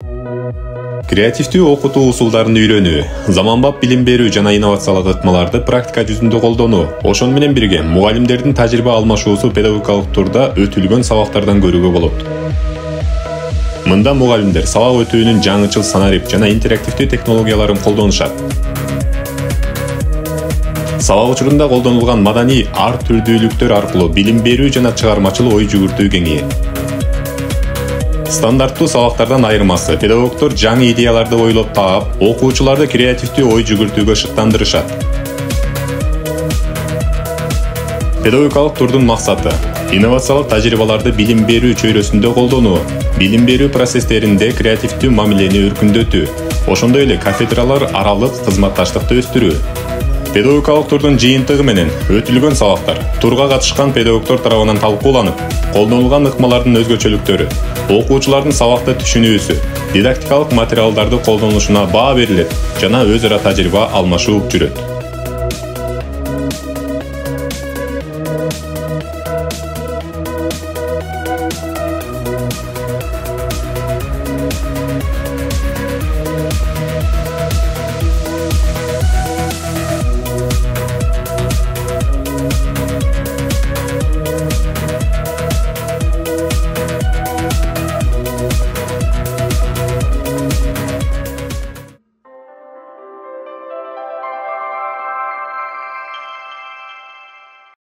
Креативдүү окутуу усулдарын үйрөнүү, заманбап билим берүү жана инновациялык ыкмаларды практика жүзүндө колдонуу, ошону менен бирге мугалимдердин тажрыйба алмашуусу педагогикалык турда өтүлгөн сабактардан көрүүгө болот. Мында мугалимдер сабак өтүүнүн жаңычыл санарип жана интерактивдүү технологияларын колдонушат. Сабак учурунда колдонулган маданий ар түрдүүлүктөр аркылуу билим берүү жана чыгармачыл ой жүгүртүү кеңейет. Стандарттуу сабактардан айырмасы, педагогдор жаңы идеяларды ойлоп таап, окуучуларды креативдүү ой жүгүртүүгө шыктандырышат. Педагогикалык турдун максаты инновациялык тажрыйбаларды билим берүү чөйрөсүндө колдонуу, билим берүү процесстеринде креативдүү мамилени өркүндөтүү, ошондой эле кафедралар аралык кызматташтыкты өстүрүү. Педагогикалык турдун жыйынтыгы менен өтүлгөн сабактар турга катышкан педагогдор тарабынан талкууланып, колдонулган ыкмалардын өзгөчөлүктөрү, окуучулардын сабакты түшүнүүсү, дидактикалык материалдарды колдонушуна баа берилет жана өз ара тажрыйба алмашуу жүрөт.